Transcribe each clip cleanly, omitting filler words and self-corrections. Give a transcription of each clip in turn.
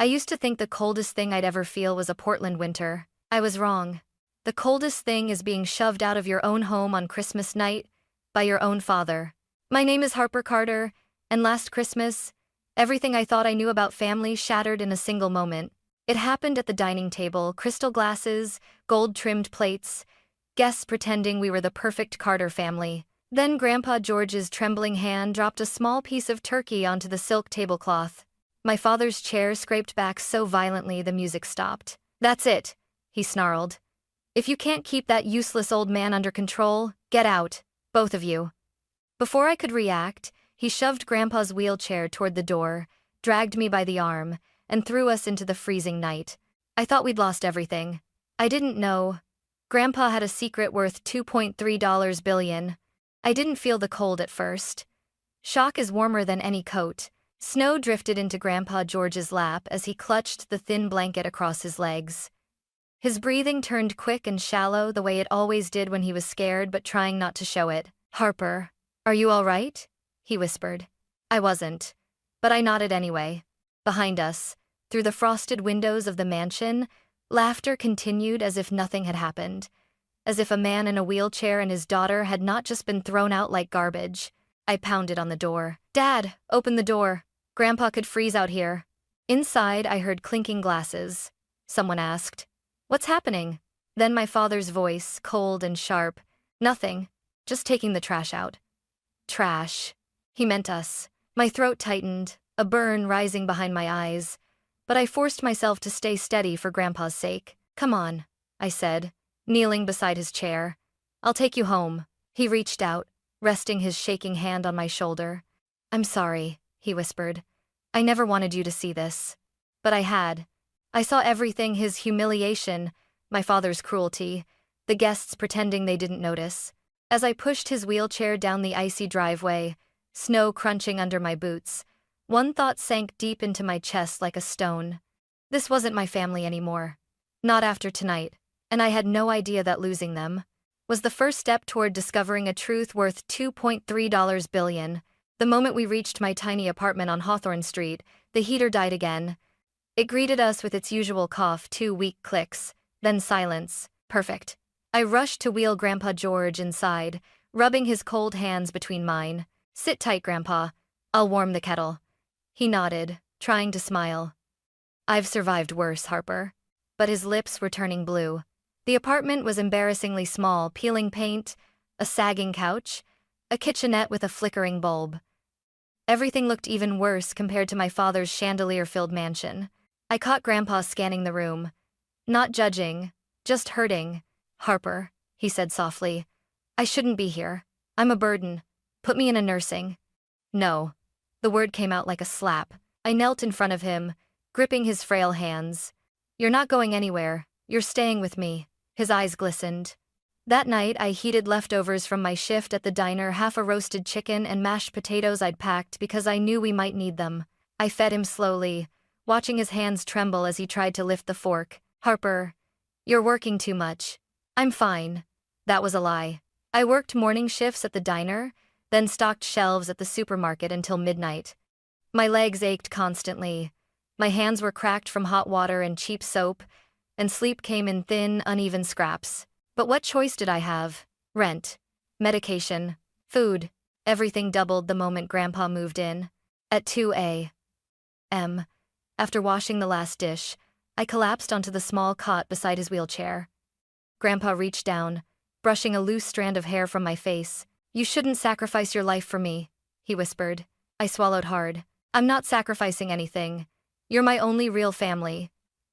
I used to think the coldest thing I'd ever feel was a Portland winter. I was wrong. The coldest thing is being shoved out of your own home on Christmas night by your own father. My name is Harper Carter, and last Christmas, everything I thought I knew about family shattered in a single moment. It happened at the dining table, crystal glasses, gold-trimmed plates, guests pretending we were the perfect Carter family. Then Grandpa George's trembling hand dropped a small piece of turkey onto the silk tablecloth. My father's chair scraped back so violently the music stopped. "That's it," he snarled. "If you can't keep that useless old man under control, get out, both of you." Before I could react, he shoved Grandpa's wheelchair toward the door, dragged me by the arm, and threw us into the freezing night. I thought we'd lost everything. I didn't know. Grandpa had a secret worth $2.3 billion. I didn't feel the cold at first. Shock is warmer than any coat. Snow drifted into Grandpa George's lap as he clutched the thin blanket across his legs. His breathing turned quick and shallow the way it always did when he was scared but trying not to show it. "Harper, are you all right?" he whispered. I wasn't, but I nodded anyway. Behind us, through the frosted windows of the mansion, laughter continued as if nothing had happened, as if a man in a wheelchair and his daughter had not just been thrown out like garbage. I pounded on the door. "Dad, open the door. Grandpa could freeze out here." Inside, I heard clinking glasses. Someone asked, "What's happening?" Then my father's voice, cold and sharp. "Nothing. Just taking the trash out." Trash. He meant us. My throat tightened, a burn rising behind my eyes, but I forced myself to stay steady for Grandpa's sake. "Come on," I said, kneeling beside his chair. "I'll take you home." He reached out, resting his shaking hand on my shoulder. "I'm sorry," he whispered. "I never wanted you to see this." But I had. I saw everything: his humiliation, my father's cruelty, the guests pretending they didn't notice. As I pushed his wheelchair down the icy driveway, snow crunching under my boots, one thought sank deep into my chest like a stone. This wasn't my family anymore. Not after tonight, and I had no idea that losing them was the first step toward discovering a truth worth $2.3 billion. The moment we reached my tiny apartment on Hawthorne Street, the heater died again. It greeted us with its usual cough, 2 weak clicks, then silence. Perfect. I rushed to wheel Grandpa George inside, rubbing his cold hands between mine. "Sit tight, Grandpa. I'll warm the kettle." He nodded, trying to smile. "I've survived worse, Harper." But his lips were turning blue. The apartment was embarrassingly small: peeling paint, a sagging couch, a kitchenette with a flickering bulb. Everything looked even worse compared to my father's chandelier-filled mansion. I caught Grandpa scanning the room. Not judging, just hurting. "Harper," he said softly, "I shouldn't be here. I'm a burden. Put me in a nursing." "No." The word came out like a slap. I knelt in front of him, gripping his frail hands. "You're not going anywhere. You're staying with me." His eyes glistened. That night, I heated leftovers from my shift at the diner, half a roasted chicken and mashed potatoes I'd packed because I knew we might need them. I fed him slowly, watching his hands tremble as he tried to lift the fork. "Harper, you're working too much." "I'm fine." That was a lie. I worked morning shifts at the diner, then stocked shelves at the supermarket until midnight. My legs ached constantly. My hands were cracked from hot water and cheap soap, and sleep came in thin, uneven scraps. But what choice did I have? Rent, medication, food. Everything doubled the moment Grandpa moved in. At 2 a.m., after washing the last dish, I collapsed onto the small cot beside his wheelchair. Grandpa reached down, brushing a loose strand of hair from my face. "You shouldn't sacrifice your life for me," he whispered. I swallowed hard. "I'm not sacrificing anything. You're my only real family."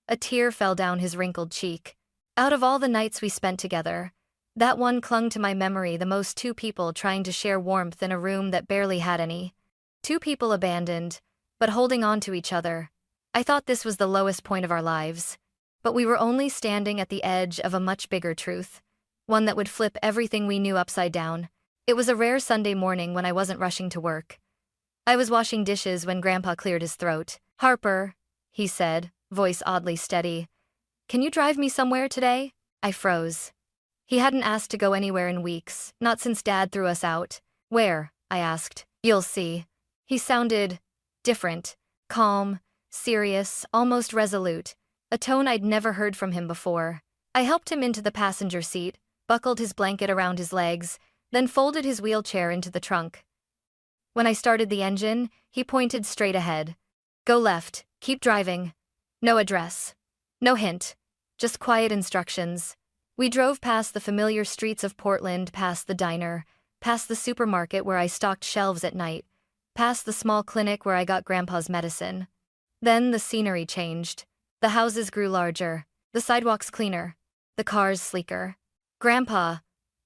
A tear fell down his wrinkled cheek. Out of all the nights we spent together, that one clung to my memory the most: 2 people trying to share warmth in a room that barely had any. 2 people abandoned, but holding on to each other. I thought this was the lowest point of our lives. But we were only standing at the edge of a much bigger truth, one that would flip everything we knew upside down. It was a rare Sunday morning when I wasn't rushing to work. I was washing dishes when Grandpa cleared his throat. "Harper," he said, voice oddly steady, "can you drive me somewhere today?" I froze. He hadn't asked to go anywhere in weeks, not since Dad threw us out. "Where?" I asked. "You'll see." He sounded different, calm, serious, almost resolute, a tone I'd never heard from him before. I helped him into the passenger seat, buckled his blanket around his legs, then folded his wheelchair into the trunk. When I started the engine, he pointed straight ahead. Go left, keep driving. No address. No hint. Just quiet instructions. We drove past the familiar streets of Portland, past the diner, past the supermarket where I stocked shelves at night, past the small clinic where I got Grandpa's medicine. Then the scenery changed. The houses grew larger, the sidewalks cleaner, the cars sleeker. Grandpa,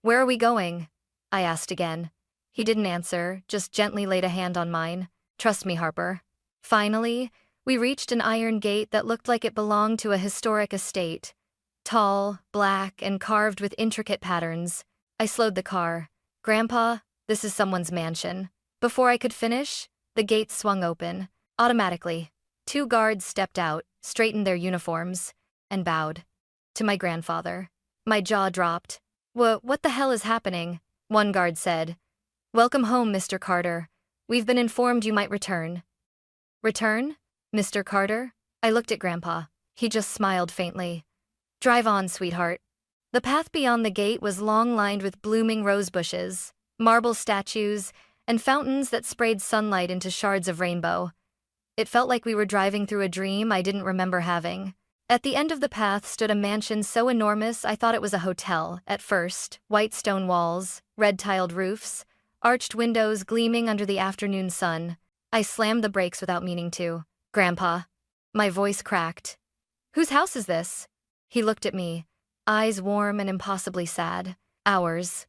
where are we going? I asked again. He didn't answer, just gently laid a hand on mine. Trust me, Harper. Finally, we reached an iron gate that looked like it belonged to a historic estate. Tall, black, and carved with intricate patterns. I slowed the car. Grandpa, this is someone's mansion. Before I could finish, the gate swung open. Automatically. 2 guards stepped out, straightened their uniforms, and bowed. To my grandfather. My jaw dropped. What the hell is happening? One guard said. Welcome home, Mr. Carter. We've been informed you might return. Return? Mr. Carter? I looked at Grandpa. He just smiled faintly. Drive on, sweetheart. The path beyond the gate was long lined with blooming rose bushes, marble statues, and fountains that sprayed sunlight into shards of rainbow. It felt like we were driving through a dream I didn't remember having. At the end of the path stood a mansion so enormous I thought it was a hotel, at first. White stone walls, red-tiled roofs, arched windows gleaming under the afternoon sun. I slammed the brakes without meaning to. Grandpa. My voice cracked. Whose house is this? He looked at me, eyes warm and impossibly sad. Ours.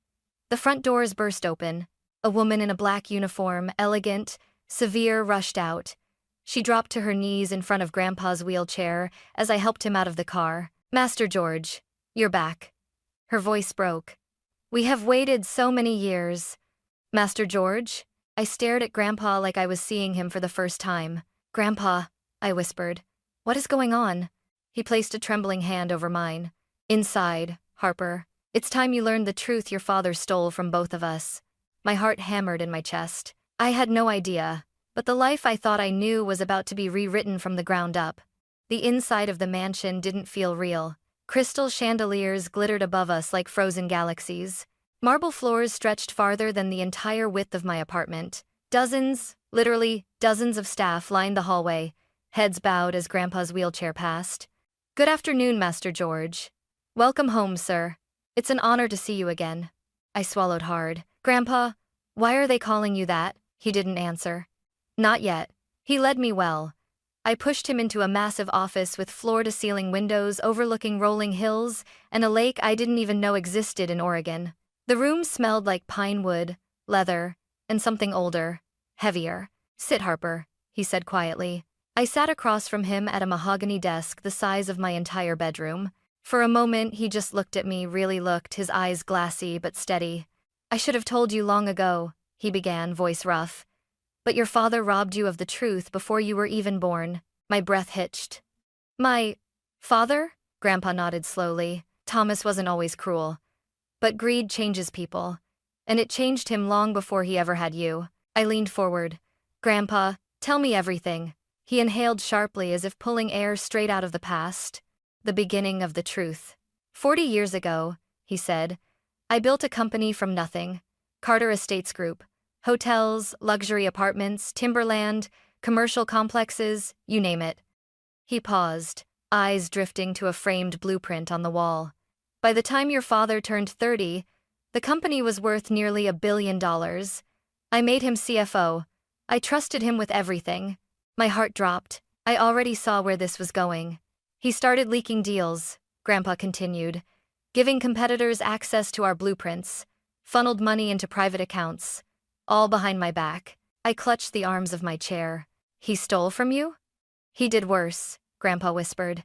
The front doors burst open. A woman in a black uniform, elegant, severe, rushed out. She dropped to her knees in front of Grandpa's wheelchair as I helped him out of the car. Master George, you're back. Her voice broke. We have waited so many years. Master George? I stared at Grandpa like I was seeing him for the first time. Grandpa, I whispered. What is going on? He placed a trembling hand over mine. Inside, Harper. It's time you learned the truth your father stole from both of us. My heart hammered in my chest. I had no idea, but the life I thought I knew was about to be rewritten from the ground up. The inside of the mansion didn't feel real. Crystal chandeliers glittered above us like frozen galaxies. Marble floors stretched farther than the entire width of my apartment. Dozens, literally dozens of staff lined the hallway, heads bowed as Grandpa's wheelchair passed. Good afternoon, Master George. Welcome home, sir. It's an honor to see you again. I swallowed hard. Grandpa, why are they calling you that? He didn't answer. Not yet. He led me well. I pushed him into a massive office with floor-to-ceiling windows overlooking rolling hills and a lake I didn't even know existed in Oregon. The room smelled like pine wood, leather, and something older, heavier. Sit, Harper, he said quietly. I sat across from him at a mahogany desk the size of my entire bedroom. For a moment, he just looked at me, really looked, his eyes glassy but steady. I should have told you long ago, he began, voice rough. But your father robbed you of the truth before you were even born. My breath hitched. My father? Grandpa nodded slowly. Thomas wasn't always cruel. But greed changes people. And it changed him long before he ever had you. I leaned forward. Grandpa, tell me everything. He inhaled sharply as if pulling air straight out of the past. The beginning of the truth. 40 years ago, he said, I built a company from nothing. Carter Estates Group. Hotels, luxury apartments, timberland, commercial complexes, you name it. He paused, eyes drifting to a framed blueprint on the wall. By the time your father turned 30, the company was worth nearly $1 billion. I made him CFO. I trusted him with everything. My heart dropped. I already saw where this was going. He started leaking deals, Grandpa continued, giving competitors access to our blueprints, funneled money into private accounts, all behind my back. I clutched the arms of my chair. He stole from you? He did worse, Grandpa whispered.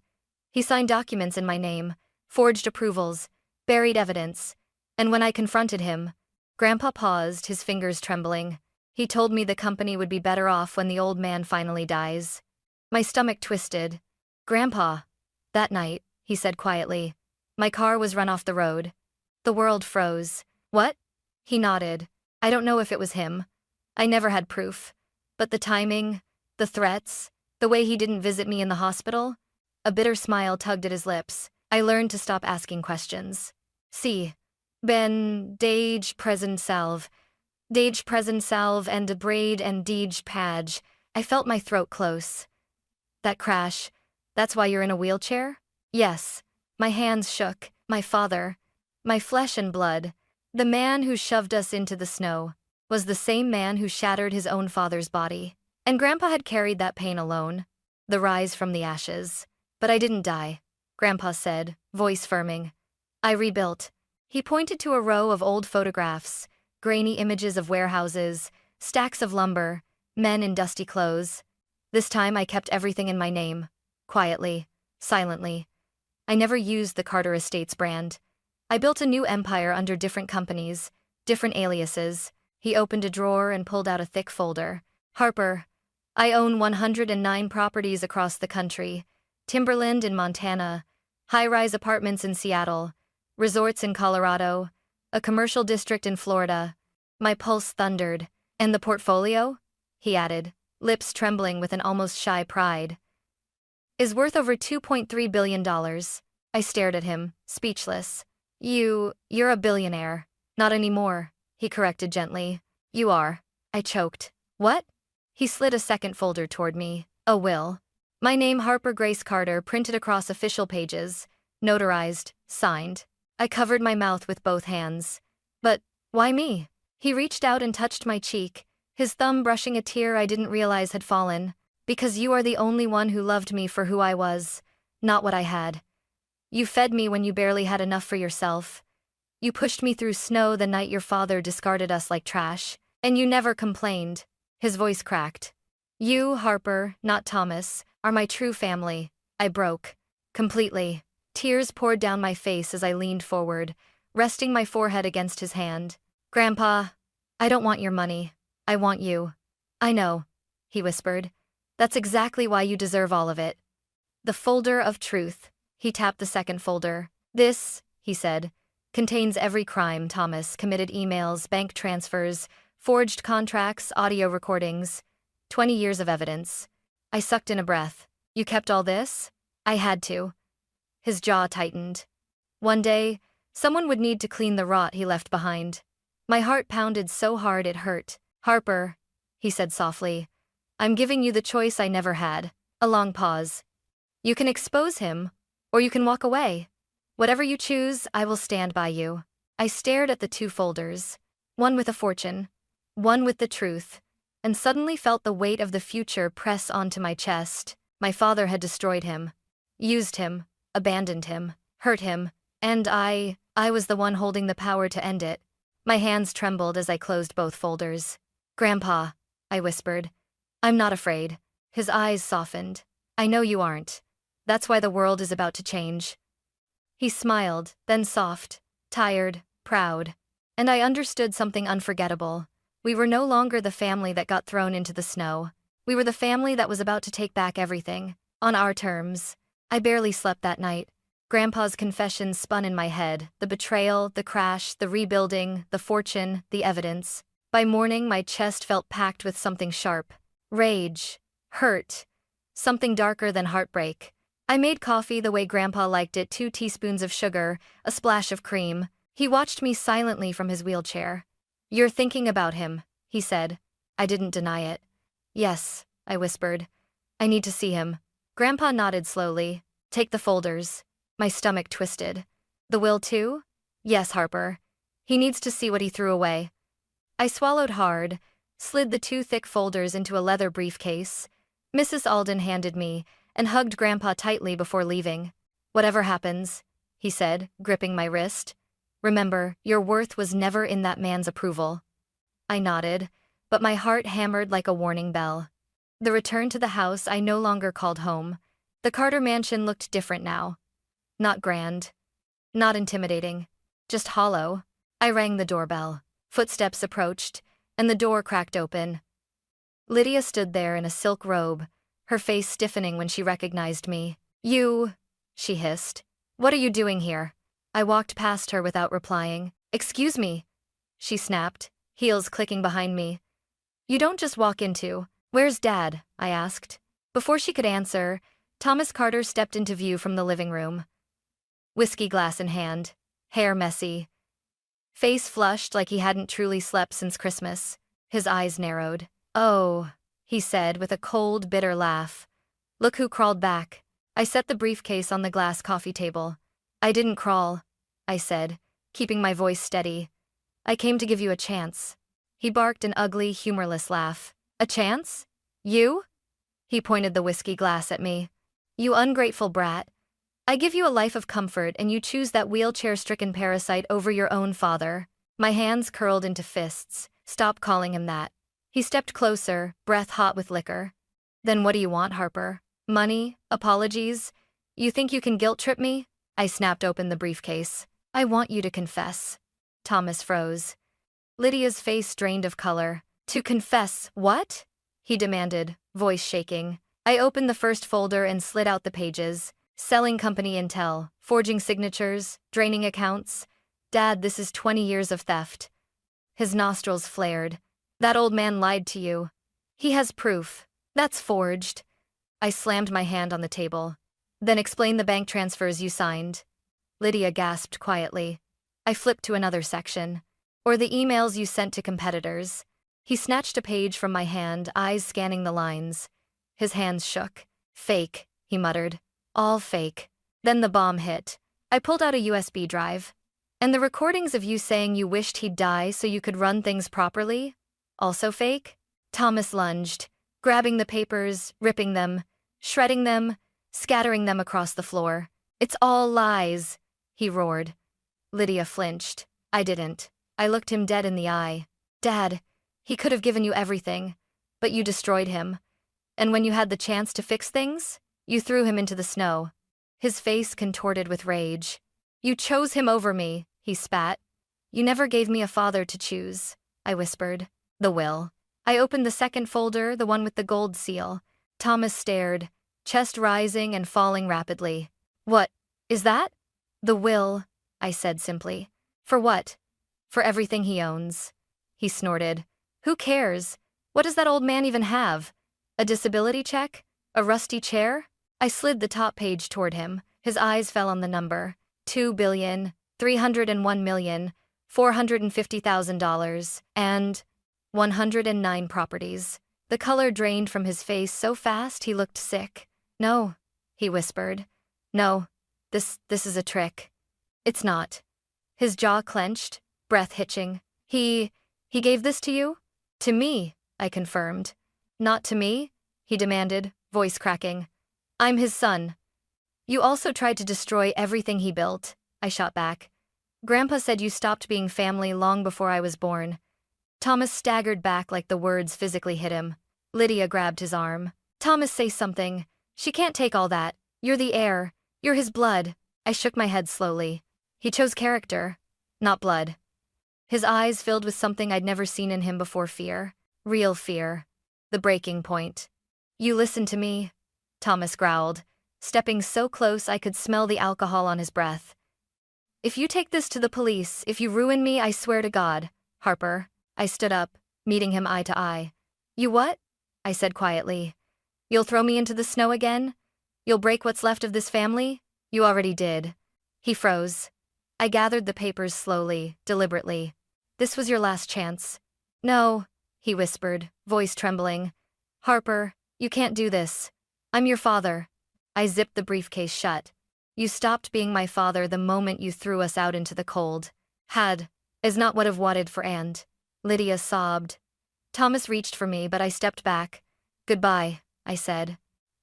He signed documents in my name, forged approvals, buried evidence, and when I confronted him, Grandpa paused, his fingers trembling. He told me the company would be better off when the old man finally dies. My stomach twisted. Grandpa. That night, he said quietly, my car was run off the road. The world froze. What? He nodded. I don't know if it was him. I never had proof. But the timing, the threats, The way he didn't visit me in the hospital? A bitter smile tugged at his lips. I learned to stop asking questions. See. Ben, Dage, present salve. Dage present salve and a braid and Dage padge. I felt my throat close. That crash. That's why you're in a wheelchair? Yes. My hands shook. My father. My flesh and blood. The man who shoved us into the snow was the same man who shattered his own father's body. And Grandpa had carried that pain alone. The rise from the ashes. But I didn't die, Grandpa said, voice firming. I rebuilt. He pointed to a row of old photographs, grainy images of warehouses, stacks of lumber, men in dusty clothes. This time I kept everything in my name. Quietly. Silently. I never used the Carter Estates brand. I built a new empire under different companies, different aliases. He opened a drawer and pulled out a thick folder. Harper. I own 109 properties across the country. Timberland in Montana, high-rise apartments in Seattle, resorts in Colorado, a commercial district in Florida. My pulse thundered. And the portfolio? He added, lips trembling with an almost shy pride. Is worth over $2.3 billion. I stared at him, speechless. You're a billionaire. Not anymore, he corrected gently. You are. I choked. What? He slid a second folder toward me. A will. My name Harper Grace Carter printed across official pages, notarized, signed. I covered my mouth with both hands. But why me? He reached out and touched my cheek, his thumb brushing a tear I didn't realize had fallen. Because you are the only one who loved me for who I was, not what I had. You fed me when you barely had enough for yourself. You pushed me through snow the night your father discarded us like trash, and you never complained. His voice cracked. You, Harper, not Thomas, are my true family. I broke. Completely. Tears poured down my face as I leaned forward, resting my forehead against his hand. Grandpa, I don't want your money. I want you. I know, he whispered. That's exactly why you deserve all of it. The folder of truth. He tapped the second folder. This, he said, contains every crime Thomas committed: emails, bank transfers, forged contracts, audio recordings. 20 years of evidence. I sucked in a breath. You kept all this? I had to. His jaw tightened. One day, someone would need to clean the rot he left behind. My heart pounded so hard it hurt. Harper, he said softly, I'm giving you the choice I never had. A long pause. You can expose him, or you can walk away. Whatever you choose, I will stand by you. I stared at the two folders, one with a fortune, one with the truth, and suddenly felt the weight of the future press onto my chest. My father had destroyed him, used him, abandoned him, hurt him, and I was the one holding the power to end it. My hands trembled as I closed both folders. Grandpa, I whispered. I'm not afraid. His eyes softened. I know you aren't. That's why the world is about to change. He smiled, then soft, tired, proud. And I understood something unforgettable. We were no longer the family that got thrown into the snow. We were the family that was about to take back everything, on our terms. I barely slept that night. Grandpa's confessions spun in my head, the betrayal, the crash, the rebuilding, the fortune, the evidence. By morning, my chest felt packed with something sharp. Rage. Hurt. Something darker than heartbreak. I made coffee the way Grandpa liked it: 2 teaspoons of sugar, a splash of cream. He watched me silently from his wheelchair. You're thinking about him, he said. I didn't deny it. Yes, I whispered. I need to see him. Grandpa nodded slowly. Take the folders. My stomach twisted. The will too? Yes, Harper. He needs to see what he threw away. I swallowed hard, slid the 2 thick folders into a leather briefcase. Mrs. Alden handed me, and hugged Grandpa tightly before leaving. Whatever happens, he said, gripping my wrist, remember, your worth was never in that man's approval. I nodded, but my heart hammered like a warning bell. The return to the house I no longer called home. The Carter mansion looked different now. Not grand. Not intimidating. Just hollow. I rang the doorbell. Footsteps approached, and the door cracked open. Lydia stood there in a silk robe, her face stiffening when she recognized me. You, she hissed. What are you doing here? I walked past her without replying. Excuse me, she snapped, heels clicking behind me. You don't just walk into. Where's Dad? I asked. Before she could answer, Thomas Carter stepped into view from the living room. Whiskey glass in hand, hair messy, face flushed like he hadn't truly slept since Christmas. His eyes narrowed. "Oh," he said with a cold, bitter laugh. "Look who crawled back." I set the briefcase on the glass coffee table. "I didn't crawl," I said, keeping my voice steady. "I came to give you a chance." He barked an ugly, humorless laugh. "A chance? You?" He pointed the whiskey glass at me. "You ungrateful brat. I give you a life of comfort and you choose that wheelchair-stricken parasite over your own father." My hands curled into fists. "Stop calling him that." He stepped closer, breath hot with liquor. "Then what do you want, Harper? Money? Apologies? You think you can guilt-trip me?" I snapped open the briefcase. "I want you to confess." Thomas froze. Lydia's face drained of color. "To confess what?" he demanded, voice shaking. I opened the first folder and slid out the pages. Selling company intel, forging signatures, draining accounts. "Dad, this is 20 years of theft." His nostrils flared. "That old man lied to you. He has proof. That's forged." I slammed my hand on the table. "Then explain the bank transfers you signed." Lydia gasped quietly. I flipped to another section. "Or the emails you sent to competitors." He snatched a page from my hand, eyes scanning the lines. His hands shook. "Fake," he muttered. "All fake." Then the bomb hit. I pulled out a USB drive. "And the recordings of you saying you wished he'd die so you could run things properly? Also fake?" Thomas lunged, grabbing the papers, ripping them, shredding them, scattering them across the floor. "It's all lies," he roared. Lydia flinched. I didn't. I looked him dead in the eye. "Dad, he could have given you everything, but you destroyed him. And when you had the chance to fix things, you threw him into the snow." His face contorted with rage. "You chose him over me," he spat. "You never gave me a father to choose," I whispered. "The will." I opened the second folder, the one with the gold seal. Thomas stared, chest rising and falling rapidly. "What is that?" "The will," I said simply. "For what?" "For everything he owns." He snorted. "Who cares? What does that old man even have? A disability check? A rusty chair?" I slid the top page toward him. His eyes fell on the number. $2,301,450,000 and 109 properties. The color drained from his face so fast he looked sick. "No," he whispered. "No, this is a trick." "It's not." His jaw clenched, breath hitching. He gave this to you?" "To me," I confirmed. "Not to me?" he demanded, voice cracking. "I'm his son." "You also tried to destroy everything he built," I shot back. "Grandpa said you stopped being family long before I was born." Thomas staggered back like the words physically hit him. Lydia grabbed his arm. "Thomas, say something. She can't take all that. You're the heir. You're his blood." I shook my head slowly. "He chose character, not blood." His eyes filled with something I'd never seen in him before: fear. Real fear. The breaking point. "You listen to me," Thomas growled, stepping so close I could smell the alcohol on his breath. "If you take this to the police, if you ruin me, I swear to God, Harper." I stood up, meeting him eye to eye. "You what?" I said quietly. "You'll throw me into the snow again? You'll break what's left of this family? You already did." He froze. I gathered the papers slowly, deliberately. "This was your last chance." "No," he whispered, voice trembling. "Harper, you can't do this. I'm your father." I zipped the briefcase shut. "You stopped being my father the moment you threw us out into the cold. Had is not what I've wanted for and." Lydia sobbed. Thomas reached for me, but I stepped back. "Goodbye," I said.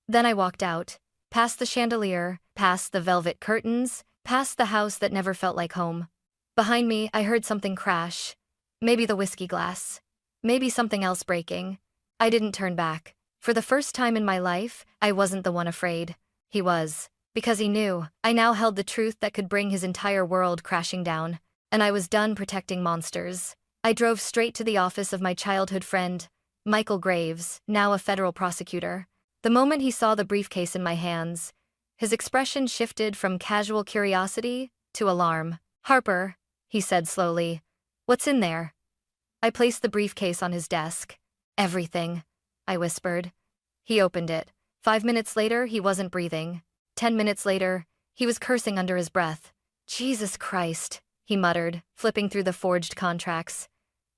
Then I walked out, past the chandelier, past the velvet curtains, past the house that never felt like home. Behind me, I heard something crash. Maybe the whiskey glass. Maybe something else breaking. I didn't turn back. For the first time in my life, I wasn't the one afraid. He was. Because he knew. I now held the truth that could bring his entire world crashing down. And I was done protecting monsters. I drove straight to the office of my childhood friend, Michael Graves, now a federal prosecutor. The moment he saw the briefcase in my hands, his expression shifted from casual curiosity to alarm. "Harper," he said slowly, "what's in there?" I placed the briefcase on his desk. "Everything," I whispered. He opened it, 5 minutes later, he wasn't breathing. 10 minutes later, he was cursing under his breath. Jesus Christ, he muttered, flipping through the forged contracts.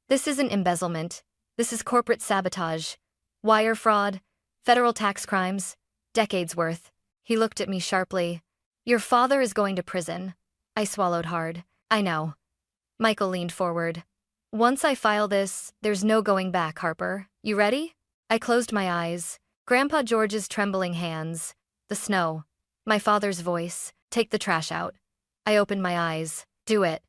This isn't embezzlement. This is corporate sabotage. Wire fraud, federal tax crimes, decades worth. He looked at me sharply. Your father is going to prison. I swallowed hard. I know. Michael leaned forward. Once I file this, there's no going back, Harper. You ready? I closed my eyes. Grandpa George's trembling hands. The snow. My father's voice. Take the trash out. I opened my eyes. Do it.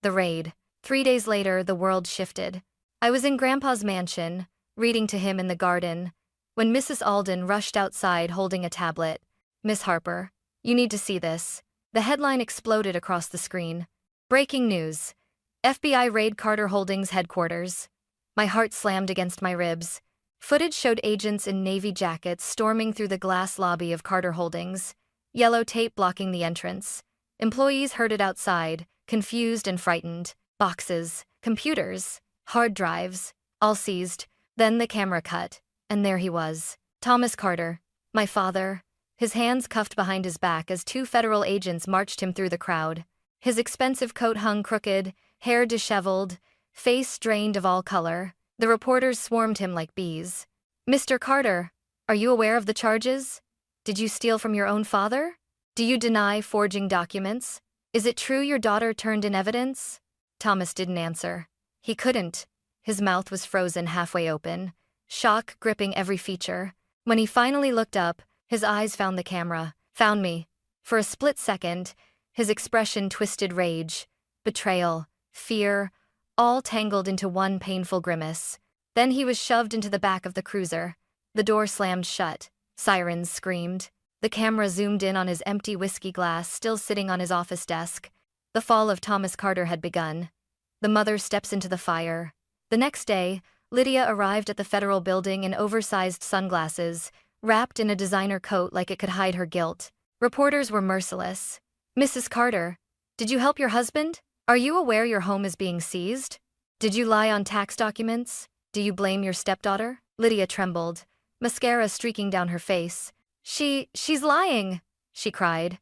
The raid. 3 days later, the world shifted. I was in Grandpa's mansion, reading to him in the garden, when Mrs. Alden rushed outside holding a tablet. Miss Harper, you need to see this. The headline exploded across the screen. Breaking news. FBI raid Carter Holdings headquarters. My heart slammed against my ribs. Footage showed agents in navy jackets storming through the glass lobby of Carter Holdings, yellow tape blocking the entrance. Employees herded outside, confused and frightened. Boxes, computers, hard drives, all seized. Then the camera cut, and there he was. Thomas Carter, my father, his hands cuffed behind his back as 2 federal agents marched him through the crowd. His expensive coat hung crooked, hair disheveled, face drained of all color. The reporters swarmed him like bees. Mr. Carter, are you aware of the charges? Did you steal from your own father? Do you deny forging documents? Is it true your daughter turned in evidence? Thomas didn't answer. He couldn't. His mouth was frozen halfway open, shock gripping every feature. When he finally looked up, his eyes found the camera. Found me. For a split second, his expression twisted rage, betrayal, fear, all tangled into one painful grimace. Then he was shoved into the back of the cruiser. The door slammed shut. Sirens screamed. The camera zoomed in on his empty whiskey glass still sitting on his office desk. The fall of Thomas Carter had begun. The mother steps into the fire. The next day, Lydia arrived at the federal building in oversized sunglasses, wrapped in a designer coat like it could hide her guilt. Reporters were merciless. Mrs. Carter, did you help your husband? Are you aware your home is being seized? Did you lie on tax documents? Do you blame your stepdaughter? Lydia trembled, mascara streaking down her face. She's lying, she cried.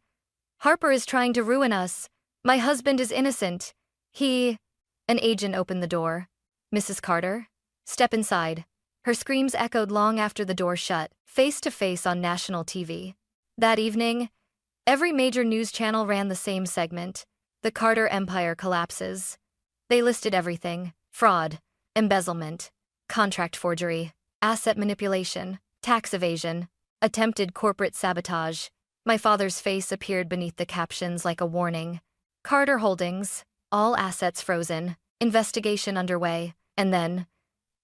Harper is trying to ruin us. My husband is innocent. An agent opened the door. Mrs. Carter? Step inside. Her screams echoed long after the door shut, face to face on national TV. That evening, every major news channel ran the same segment. The Carter empire collapses. They listed everything: fraud, embezzlement, contract forgery, asset manipulation, tax evasion, attempted corporate sabotage. My father's face appeared beneath the captions like a warning. Carter Holdings, all assets frozen, investigation underway, and then,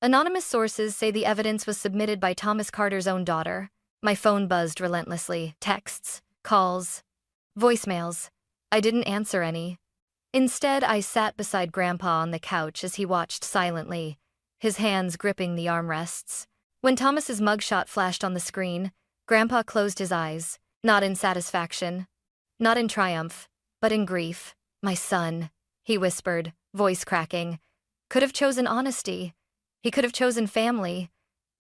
anonymous sources say the evidence was submitted by Thomas Carter's own daughter. My phone buzzed relentlessly. Texts, calls, voicemails. I didn't answer any. Instead, I sat beside Grandpa on the couch as he watched silently, his hands gripping the armrests. When Thomas's mugshot flashed on the screen, Grandpa closed his eyes, not in satisfaction, not in triumph, but in grief. My son, he whispered, voice cracking, could have chosen honesty. He could have chosen family.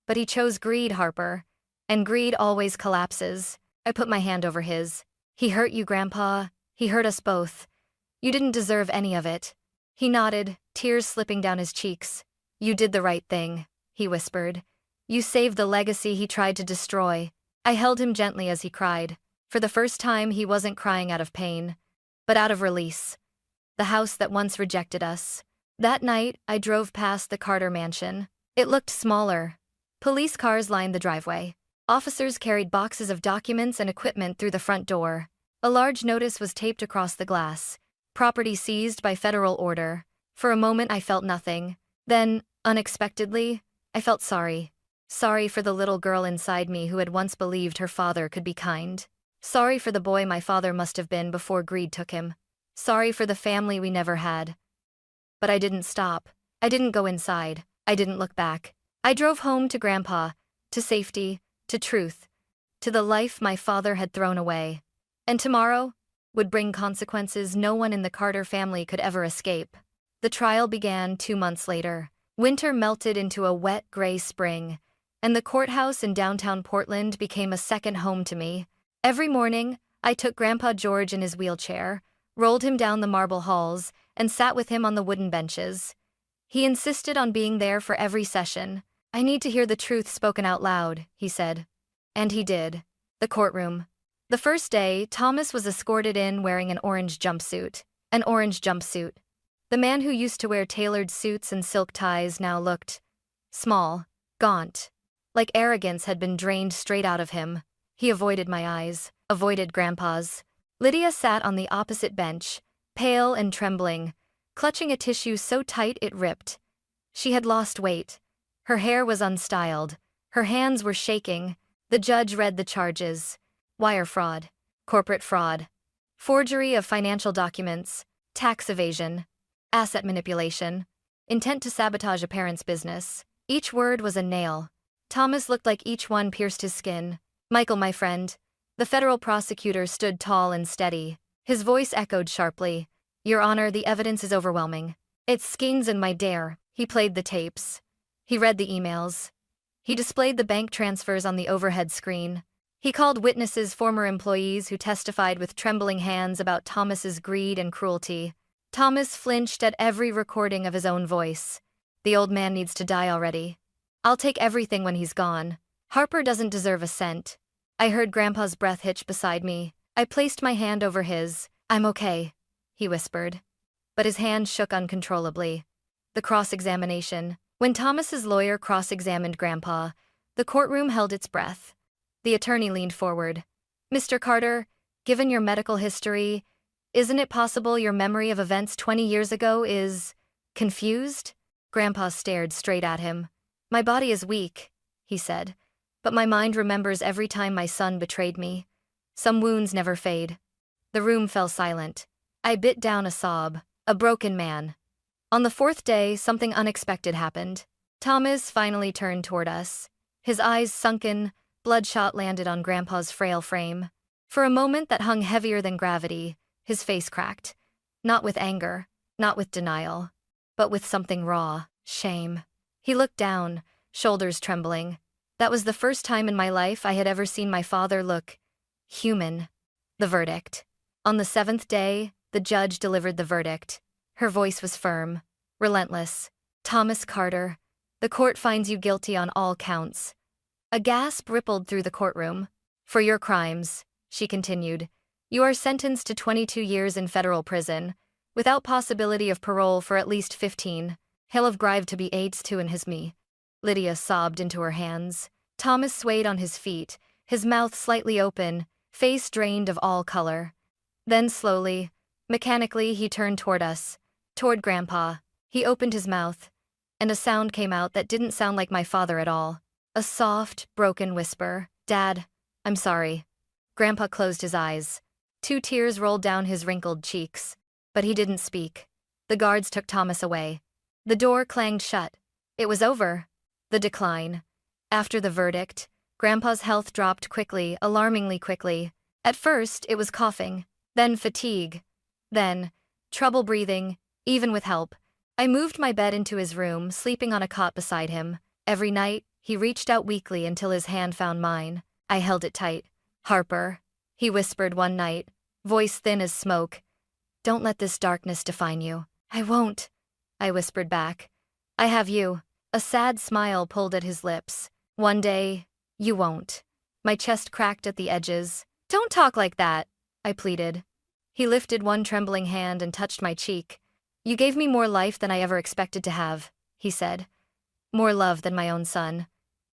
But he chose greed, Harper. And greed always collapses. I put my hand over his. He hurt you, Grandpa. He hurt us both. You didn't deserve any of it. He nodded, tears slipping down his cheeks. You did the right thing, he whispered. You saved the legacy he tried to destroy. I held him gently as he cried. For the first time, he wasn't crying out of pain, but out of release. The house that once rejected us. That night, I drove past the Carter mansion. It looked smaller. Police cars lined the driveway. Officers carried boxes of documents and equipment through the front door. A large notice was taped across the glass. Property seized by federal order. For a moment, I felt nothing. Then, unexpectedly, I felt sorry. Sorry for the little girl inside me who had once believed her father could be kind. Sorry for the boy my father must have been before greed took him. Sorry for the family we never had. But I didn't stop. I didn't go inside. I didn't look back. I drove home to Grandpa, to safety, to truth, to the life my father had thrown away. And tomorrow would bring consequences no one in the Carter family could ever escape. The trial began 2 months later. Winter melted into a wet, gray spring, and the courthouse in downtown Portland became a second home to me. Every morning, I took Grandpa George in his wheelchair, rolled him down the marble halls, and sat with him on the wooden benches. He insisted on being there for every session. "I need to hear the truth spoken out loud," he said. And he did. The courtroom. The first day, Thomas was escorted in wearing an orange jumpsuit. An orange jumpsuit. The man who used to wear tailored suits and silk ties now looked small, gaunt, like arrogance had been drained straight out of him. He avoided my eyes, avoided Grandpa's. Lydia sat on the opposite bench, pale and trembling, clutching a tissue so tight it ripped. She had lost weight. Her hair was unstyled. Her hands were shaking. The judge read the charges. Wire fraud, corporate fraud, forgery of financial documents, tax evasion, asset manipulation, intent to sabotage a parent's business. Each word was a nail. Thomas looked like each one pierced his skin. "Michael, my friend." The federal prosecutor stood tall and steady. His voice echoed sharply. "Your Honor, the evidence is overwhelming. It's skins and my dare." He played the tapes. He read the emails. He displayed the bank transfers on the overhead screen. He called witnesses, former employees who testified with trembling hands about Thomas's greed and cruelty. Thomas flinched at every recording of his own voice. "The old man needs to die already. I'll take everything when he's gone. Harper doesn't deserve a cent." I heard Grandpa's breath hitch beside me. I placed my hand over his. "I'm okay," he whispered. But his hand shook uncontrollably. The cross-examination. When Thomas's lawyer cross-examined Grandpa, the courtroom held its breath. The attorney leaned forward. "Mr. Carter, given your medical history, isn't it possible your memory of events 20 years ago is confused?" Grandpa stared straight at him. "My body is weak," he said, "but my mind remembers every time my son betrayed me. Some wounds never fade." The room fell silent. I bit down a sob. A broken man. On the fourth day, something unexpected happened. Thomas finally turned toward us. His eyes sunken, bloodshot landed on Grandpa's frail frame. For a moment that hung heavier than gravity, his face cracked. Not with anger, not with denial, but with something raw, shame. He looked down, shoulders trembling. That was the first time in my life I had ever seen my father look human. The verdict. On the seventh day, the judge delivered the verdict. Her voice was firm, relentless. "Thomas Carter, the court finds you guilty on all counts." A gasp rippled through the courtroom. "For your crimes," she continued, "you are sentenced to 22 years in federal prison, without possibility of parole for at least 15. He'll have grieved to be AIDS too in his me." Lydia sobbed into her hands. Thomas swayed on his feet, his mouth slightly open, face drained of all color. Then slowly, mechanically, he turned toward us. Toward Grandpa. He opened his mouth, and a sound came out that didn't sound like my father at all. A soft, broken whisper. "Dad, I'm sorry." Grandpa closed his eyes. 2 tears rolled down his wrinkled cheeks. But he didn't speak. The guards took Thomas away. The door clanged shut. It was over. The decline. After the verdict, Grandpa's health dropped quickly, alarmingly quickly. At first, it was coughing, then fatigue, then trouble breathing. Even with help, I moved my bed into his room, sleeping on a cot beside him. Every night, he reached out weakly until his hand found mine. I held it tight. "Harper," he whispered one night, voice thin as smoke, "don't let this darkness define you." "I won't," I whispered back. "I have you." A sad smile pulled at his lips. "One day, you won't." My chest cracked at the edges. "Don't talk like that," I pleaded. He lifted one trembling hand and touched my cheek. "You gave me more life than I ever expected to have," he said. "More love than my own son."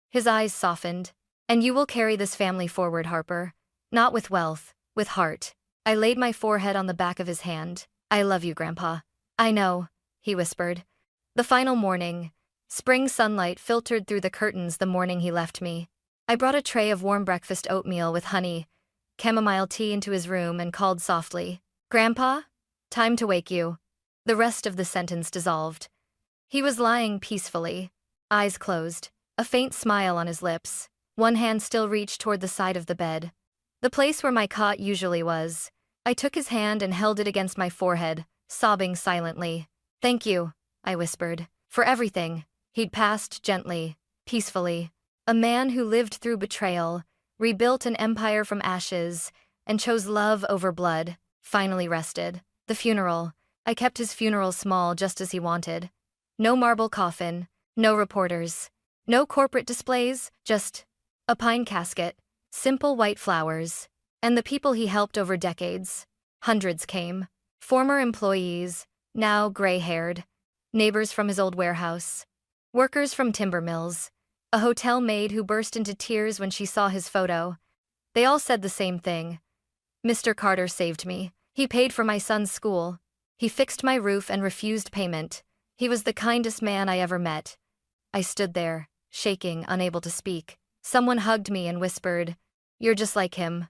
His eyes softened. "And you will carry this family forward, Harper. Not with wealth, with heart." I laid my forehead on the back of his hand. "I love you, Grandpa." "I know," he whispered. The final morning. Spring sunlight filtered through the curtains the morning he left me. I brought a tray of warm breakfast oatmeal with honey, chamomile tea into his room and called softly, "Grandpa, time to wake you." The rest of the sentence dissolved. He was lying peacefully, eyes closed, a faint smile on his lips. One hand still reached toward the side of the bed, the place where my cot usually was. I took his hand and held it against my forehead, sobbing silently. "Thank you," I whispered, "for everything." He'd passed gently, peacefully. A man who lived through betrayal, rebuilt an empire from ashes, and chose love over blood, finally rested. The funeral. I kept his funeral small just as he wanted. No marble coffin, no reporters, no corporate displays, just a pine casket, simple white flowers, and the people he helped over decades. Hundreds came. Former employees, now gray-haired, neighbors from his old warehouse, workers from timber mills, a hotel maid who burst into tears when she saw his photo. They all said the same thing. Mr. Carter saved me. He paid for my son's school. He fixed my roof and refused payment. He was the kindest man I ever met. I stood there, shaking, unable to speak. Someone hugged me and whispered, "You're just like him."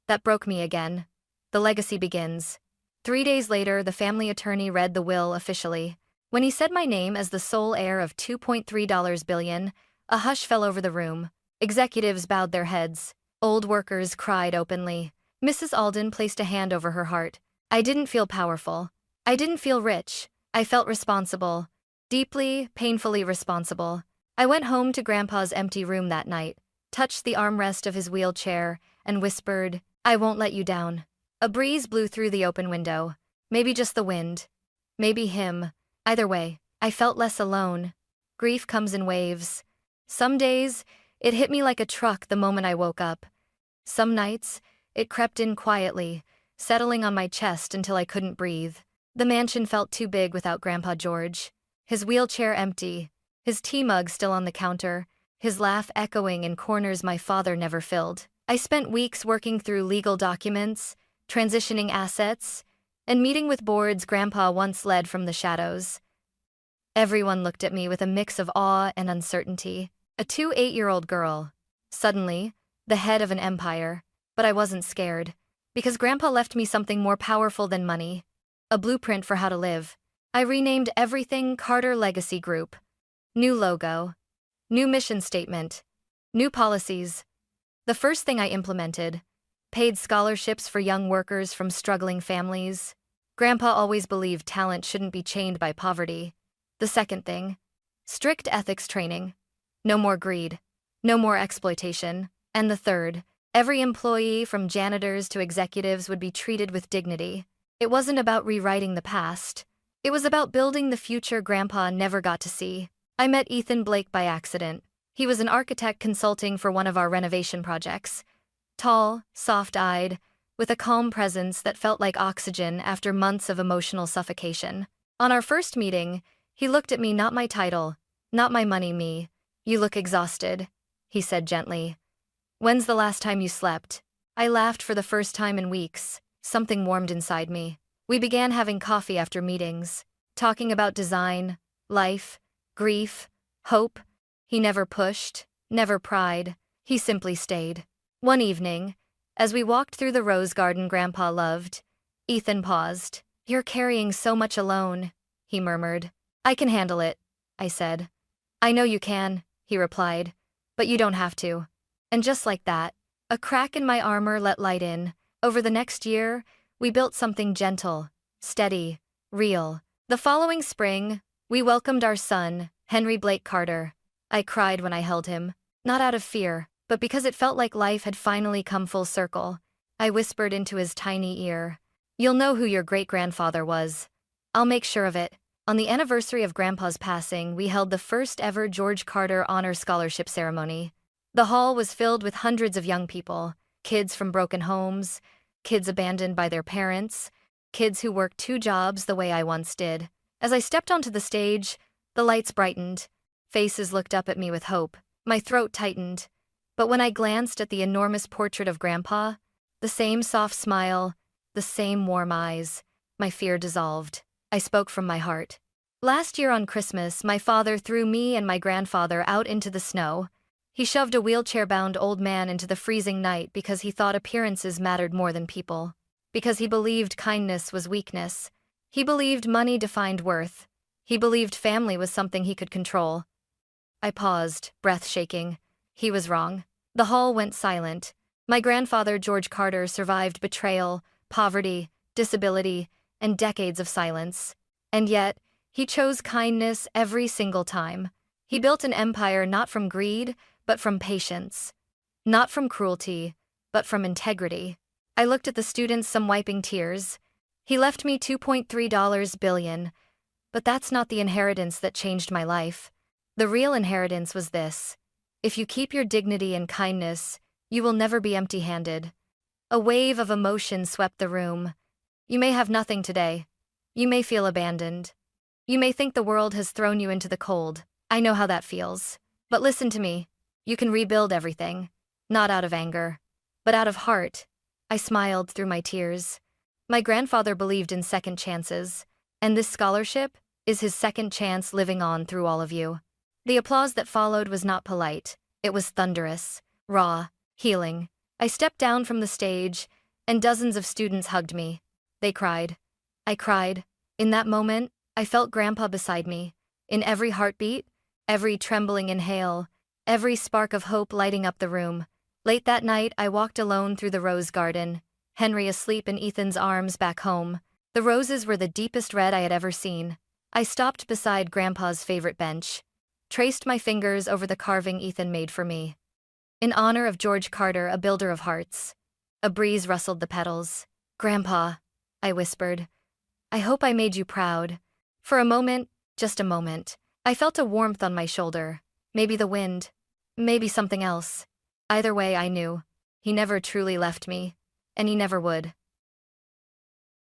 That broke me again. The legacy begins. 3 days later, the family attorney read the will officially. When he said my name as the sole heir of $2.3 billion, a hush fell over the room. Executives bowed their heads. Old workers cried openly. Mrs. Alden placed a hand over her heart. I didn't feel powerful. I didn't feel rich. I felt responsible. Deeply, painfully responsible. I went home to Grandpa's empty room that night, touched the armrest of his wheelchair, and whispered, "I won't let you down." A breeze blew through the open window. Maybe just the wind. Maybe him. Either way, I felt less alone. Grief comes in waves. Some days, it hit me like a truck the moment I woke up. Some nights, it crept in quietly, settling on my chest until I couldn't breathe. The mansion felt too big without Grandpa George. His wheelchair empty, his tea mug still on the counter, his laugh echoing in corners my father never filled. I spent weeks working through legal documents, transitioning assets, and meeting with boards Grandpa once led from the shadows. Everyone looked at me with a mix of awe and uncertainty. A 8-year-old girl. Suddenly, the head of an empire. But I wasn't scared. Because Grandpa left me something more powerful than money. A blueprint for how to live. I renamed everything Carter Legacy Group. New logo. New mission statement. New policies. The first thing I implemented. Paid scholarships for young workers from struggling families. Grandpa always believed talent shouldn't be chained by poverty. The second thing. Strict ethics training. No more greed. No more exploitation. And the third. Every employee, from janitors to executives, would be treated with dignity. It wasn't about rewriting the past. It was about building the future Grandpa never got to see. I met Ethan Blake by accident. He was an architect consulting for one of our renovation projects. Tall, soft-eyed, with a calm presence that felt like oxygen after months of emotional suffocation. On our first meeting, he looked at me, not my title, not my money, me. "You look exhausted," he said gently. "When's the last time you slept?" I laughed for the first time in weeks. Something warmed inside me. We began having coffee after meetings, talking about design, life, grief, hope. He never pushed, never pried. He simply stayed. One evening, as we walked through the rose garden Grandpa loved, Ethan paused. "You're carrying so much alone," he murmured. "I can handle it," I said. "I know you can," he replied, "but you don't have to." And just like that, a crack in my armor let light in. Over the next year, we built something gentle, steady, real. The following spring, we welcomed our son, Henry Blake Carter. I cried when I held him, not out of fear, but because it felt like life had finally come full circle. I whispered into his tiny ear, "You'll know who your great-grandfather was. I'll make sure of it." On the anniversary of Grandpa's passing, we held the first ever George Carter Honor Scholarship ceremony. The hall was filled with hundreds of young people, kids from broken homes, kids abandoned by their parents, kids who worked 2 jobs the way I once did. As I stepped onto the stage, the lights brightened. Faces looked up at me with hope. My throat tightened. But when I glanced at the enormous portrait of Grandpa, the same soft smile, the same warm eyes, my fear dissolved. I spoke from my heart. Last year on Christmas, my father threw me and my grandfather out into the snow. He shoved a wheelchair-bound old man into the freezing night because he thought appearances mattered more than people. Because he believed kindness was weakness. He believed money defined worth. He believed family was something he could control. I paused, breath shaking. He was wrong. The hall went silent. My grandfather, George Carter, survived betrayal, poverty, disability, and decades of silence. And yet, he chose kindness every single time. He built an empire not from greed, but from patience. Not from cruelty, but from integrity. I looked at the students, some wiping tears. He left me $2.3 billion, but that's not the inheritance that changed my life. The real inheritance was this. If you keep your dignity and kindness, you will never be empty-handed. A wave of emotion swept the room. You may have nothing today. You may feel abandoned. You may think the world has thrown you into the cold. I know how that feels. But listen to me. You can rebuild everything. Not out of anger, but out of heart. I smiled through my tears. My grandfather believed in second chances, and this scholarship is his second chance living on through all of you. The applause that followed was not polite. It was thunderous, raw, healing. I stepped down from the stage, and dozens of students hugged me. They cried. I cried. In that moment, I felt Grandpa beside me. In every heartbeat, every trembling inhale, every spark of hope lighting up the room. Late that night, I walked alone through the rose garden, Henry asleep in Ethan's arms back home. The roses were the deepest red I had ever seen. I stopped beside Grandpa's favorite bench, traced my fingers over the carving Ethan made for me. In honor of George Carter, a builder of hearts. A breeze rustled the petals. Grandpa, I whispered, I hope I made you proud. For a moment, just a moment, I felt a warmth on my shoulder. Maybe the wind. Maybe something else. Either way, I knew. He never truly left me, and he never would.